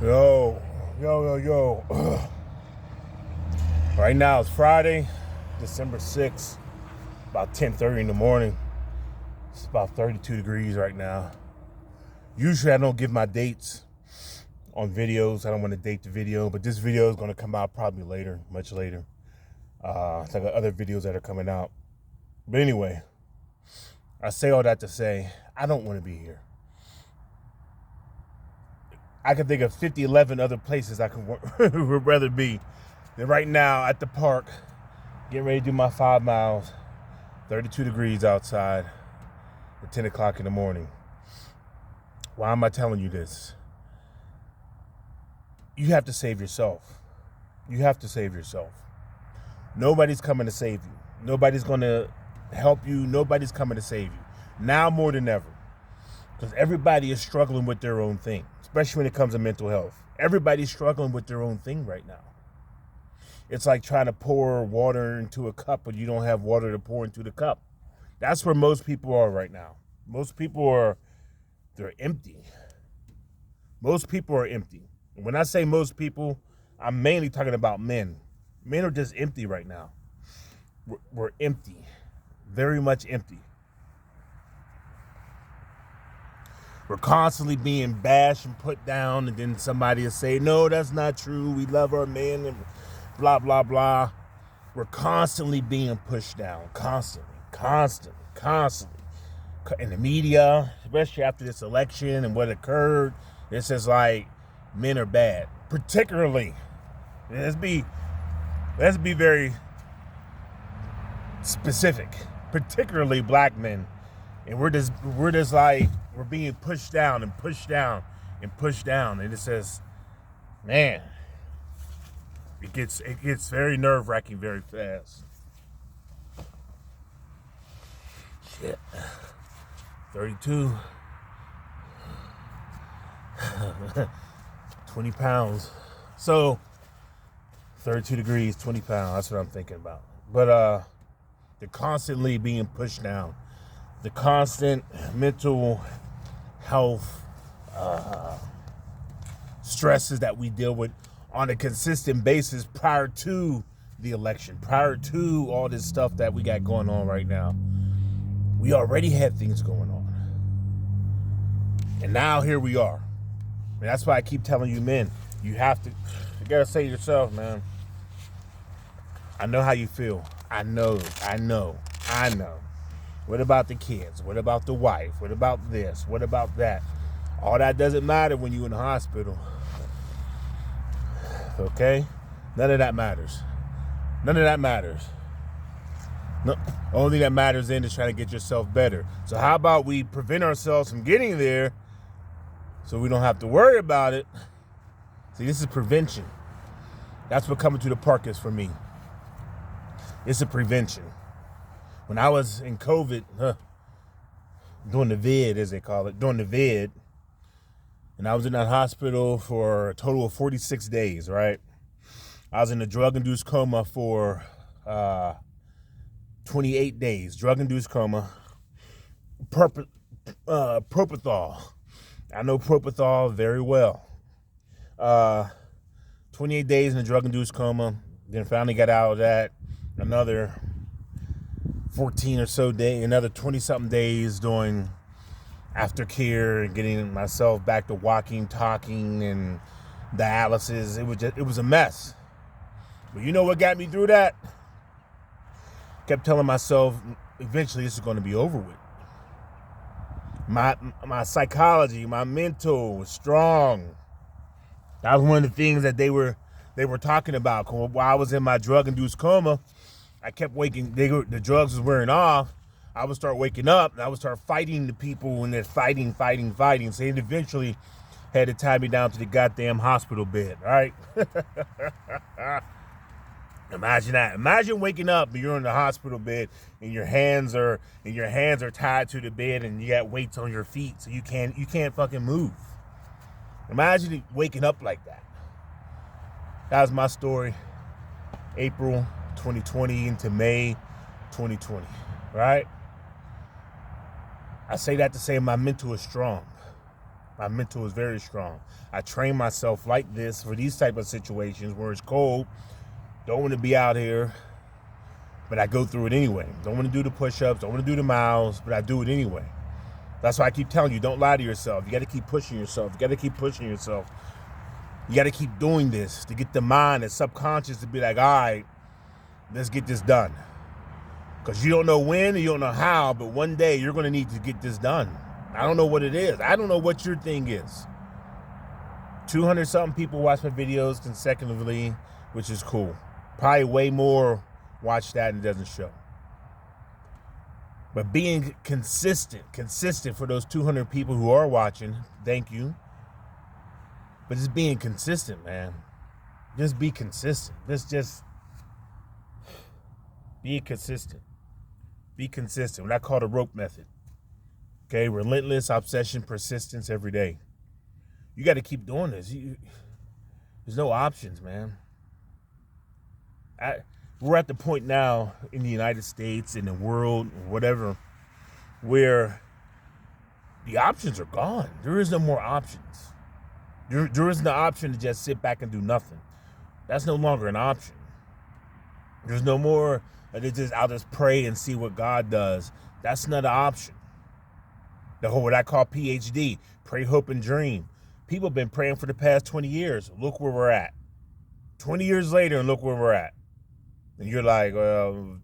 Yo. Right now it's Friday, December 6th, about 10:30 in the morning. It's about 32 degrees right now. Usually I don't give my dates on videos. I don't want to date the video, but this video is going to come out probably later, much later. It's like other videos that are coming out. But anyway, I say all that to say, I don't want to be here. I can think of 11 other places I would rather be than right now at the park, getting ready to do my 5 miles, 32 degrees outside at 10 o'clock in the morning. Why am I telling you this? You have to save yourself. You have to save yourself. Nobody's coming to save you. Nobody's going to help you. Nobody's coming to save you. Now more than ever. Because everybody is struggling with their own thing, especially when it comes to mental health. Everybody's struggling with their own thing right now. It's like trying to pour water into a cup, but you don't have water to pour into the cup. That's where most people are right now. Most people they're empty. Most people are empty. And when I say most people, I'm mainly talking about men. Men are just empty right now. We're empty. Very much empty. We're constantly being bashed and put down, and then somebody will say, no, that's not true. We love our men and blah, blah, blah. We're constantly being pushed down. Constantly. In the media, especially after this election and what occurred, it's just like men are bad. Particularly, let's be very specific. Particularly black men. And we're just like, we're being pushed down and pushed down and pushed down. And it says, man, it gets very nerve-wracking very fast. Shit. 32. 20 pounds. So 32 degrees, 20 pounds. That's what I'm thinking about. But they're constantly being pushed down. The constant mental health stresses that we deal with on a consistent basis prior to the election, prior to all this stuff that we got going on right now. We already had things going on. And now here we are. And that's why I keep telling you men, you gotta say to yourself, man, I know how you feel. I know. What about the kids? What about the wife? What about this? What about that? All that doesn't matter when you're in the hospital. Okay? None of that matters. No, only thing that matters then is trying to get yourself better. So how about we prevent ourselves from getting there so we don't have to worry about it? See, this is prevention. That's what coming to the park is for me. It's a prevention. When I was in COVID, doing the vid, as they call it, and I was in that hospital for a total of 46 days, right? I was in a drug-induced coma for 28 days. Drug-induced coma. Propofol. I know propofol very well. 28 days in a drug-induced coma. Then finally got out of that. Another 14 or so days, another 20-something days doing aftercare and getting myself back to walking, talking, and dialysis. It was a mess. But you know what got me through that? Kept telling myself, eventually this is going to be over with. My psychology, my mental was strong. That was one of the things that they were talking about. While I was in my drug-induced coma, I kept waking, the drugs was wearing off. I would start waking up, and I would start fighting the people, and they're fighting. So it eventually had to tie me down to the goddamn hospital bed, all right? Imagine that. Imagine waking up and you're in the hospital bed and your hands are tied to the bed and you got weights on your feet so you can't fucking move. Imagine waking up like that. That was my story. April 2020 into May 2020, right? I say that to say my mental is strong. My mental is very strong. I train myself like this for these type of situations where it's cold. Don't want to be out here, but I go through it anyway. Don't want to do the push-ups, don't want to do the miles, but I do it anyway. That's why I keep telling you, don't lie to yourself. You got to keep pushing yourself. You got to keep pushing yourself. You got to keep doing this to get the mind and subconscious to be like, all right, let's get this done. Because you don't know when and you don't know how, but one day you're going to need to get this done. I don't know what it is. I don't know what your thing is. 200-something people watch my videos consecutively, which is cool. Probably way more watch that and it doesn't show. But being consistent for those 200 people who are watching, thank you. But just being consistent, man. Just be consistent. Just be consistent. Be consistent. What I call the rope method. Okay, relentless obsession, persistence every day. You got to keep doing this. There's no options, man. We're at the point now in the United States, in the world, whatever, where the options are gone. There is no more options. There isn't the option to just sit back and do nothing. That's no longer an option. There's no more, I'll just pray and see what God does. That's not an option. The whole, what I call PhD, pray, hope, and dream. People have been praying for the past 20 years. Look where we're at. 20 years later, and look where we're at. And you're like, well,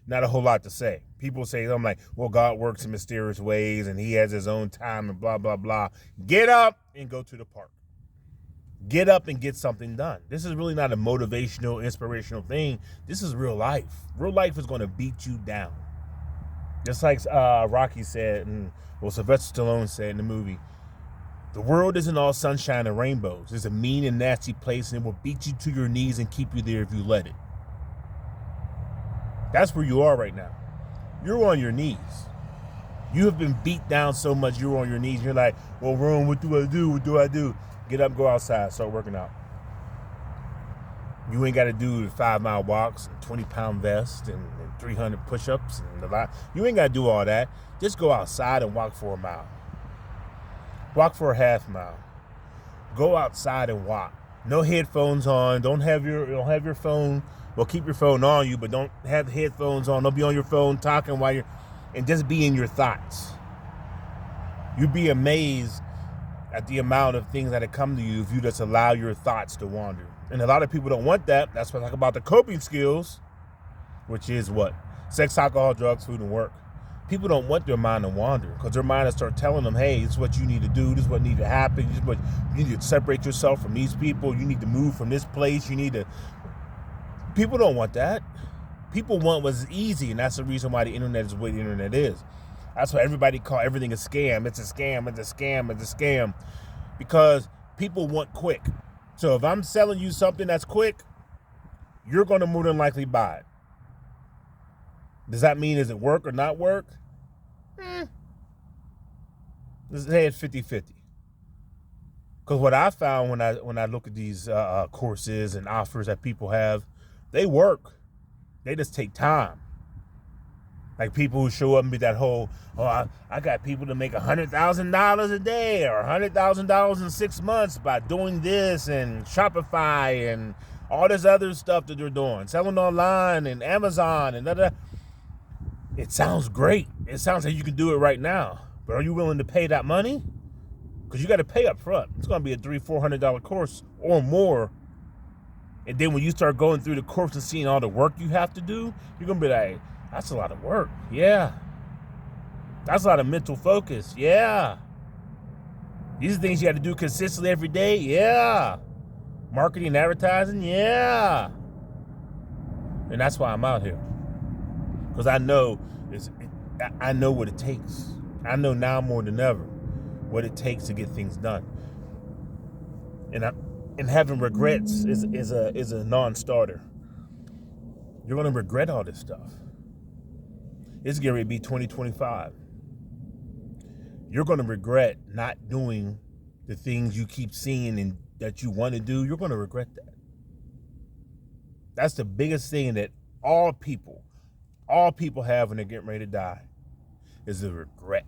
not a whole lot to say. People say, I'm like, well, God works in mysterious ways, and he has his own time, and blah, blah, blah. Get up and go to the park. Get up and get something done. This is really not a motivational, inspirational thing. This is real life. Real life is going to beat you down. Just like Rocky said, and Sylvester Stallone said in the movie, the world isn't all sunshine and rainbows. It's a mean and nasty place, and it will beat you to your knees and keep you there if you let it. That's where you are right now. You're on your knees. You have been beat down so much, you're on your knees. You're like, well, Ron, what do I do? What do I do? Get up, go outside, start working out. You ain't got to do the 5-mile walks and 20-pound vest and 300 push-ups and a lot. You ain't got to do all that. Just go outside and walk for a mile. Walk for a half mile. Go outside and walk. No headphones on. Don't have your phone. Well, keep your phone on you, but don't have the headphones on. Don't be on your phone talking while and just be in your thoughts. You'd be amazed at the amount of things that come to you if you just allow your thoughts to wander. And a lot of people don't want that. That's what I talk about the coping skills, which is what? Sex, alcohol, drugs, food, and work. People don't want their mind to wander because their mind will start telling them, hey, this is what you need to do. This is what needs to happen. This is what you need to separate yourself from these people. You need to move from this place. People don't want that. People want what's easy, and that's the reason why the internet is the way the internet is. That's why everybody call everything a scam. It's a scam. It's a scam. It's a scam. Because people want quick. So if I'm selling you something that's quick, you're going to more than likely buy it. Does that mean is it work or not work? Let's say it's 50-50. Because what I found when I look at these courses and offers that people have, they work. They just take time. Like people who show up and be that whole, I got people to make $100,000 a day or $100,000 in 6 months by doing this and Shopify and all this other stuff that they're doing, selling online and Amazon and da. It sounds great. It sounds like you can do it right now. But are you willing to pay that money? Because you got to pay up front. It's going to be a $300-$400 course or more. And then when you start going through the course and seeing all the work you have to do, you're going to be like, that's a lot of work. Yeah. That's a lot of mental focus. Yeah. These are things you got to do consistently every day. Yeah. Marketing and advertising. Yeah. And that's why I'm out here. Because I know what it takes. I know now more than ever what it takes to get things done. And having regrets is a non-starter. You're going to regret all this stuff. It's going to be 2025. You're going to regret not doing the things you keep seeing and that you want to do. You're going to regret that. That's the biggest thing that all people have when they're getting ready to die is the regret.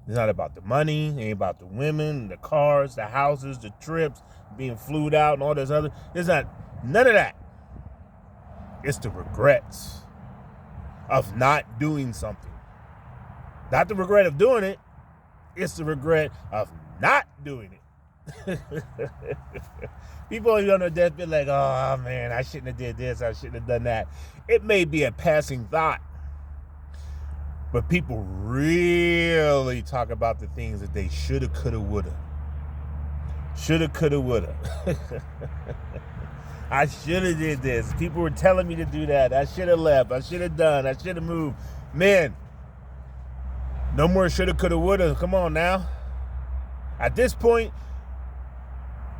It's not about the money. It ain't about the women, the cars, the houses, the trips, being flued out and all this other. It's not none of that. It's the regrets of not doing something. Not the regret of doing it. It's the regret of not doing it. People on their deathbed like, oh man, I shouldn't have did this. I shouldn't have done that. It may be a passing thought. But people really talk about the things that they shoulda, coulda, woulda. Shoulda, coulda, woulda. I shoulda did this. People were telling me to do that. I shoulda left. I shoulda done. I shoulda moved. Man, no more shoulda, coulda, woulda. Come on now. At this point,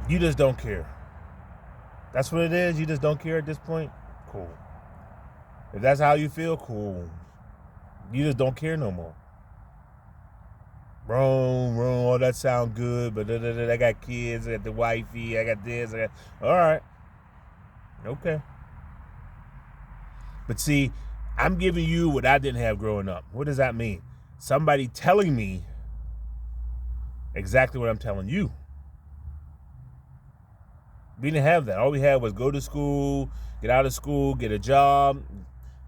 you just don't care. That's what it is. You just don't care at this point? Cool. If that's how you feel, cool. You just don't care no more. Wrong, oh, that sound good, but I got kids, I got the wifey, I got this, all right. Okay. But see, I'm giving you what I didn't have growing up. What does that mean? Somebody telling me exactly what I'm telling you. We didn't have that. All we had was go to school, get out of school, get a job,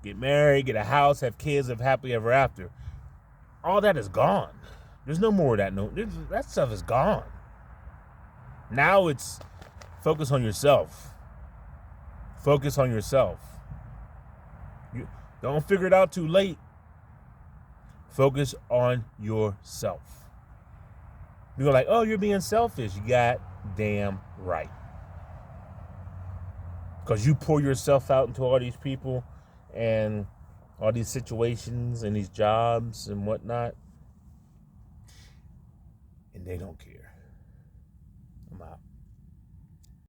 get married, get a house, have kids, live happily ever after. All that is gone. There's no more of that. No, that stuff is gone. Now it's focus on yourself. Focus on yourself. You don't figure it out too late. Focus on yourself. You're like, oh, you're being selfish. You got damn right. Because you pour yourself out into all these people and all these situations and these jobs and whatnot, and they don't care.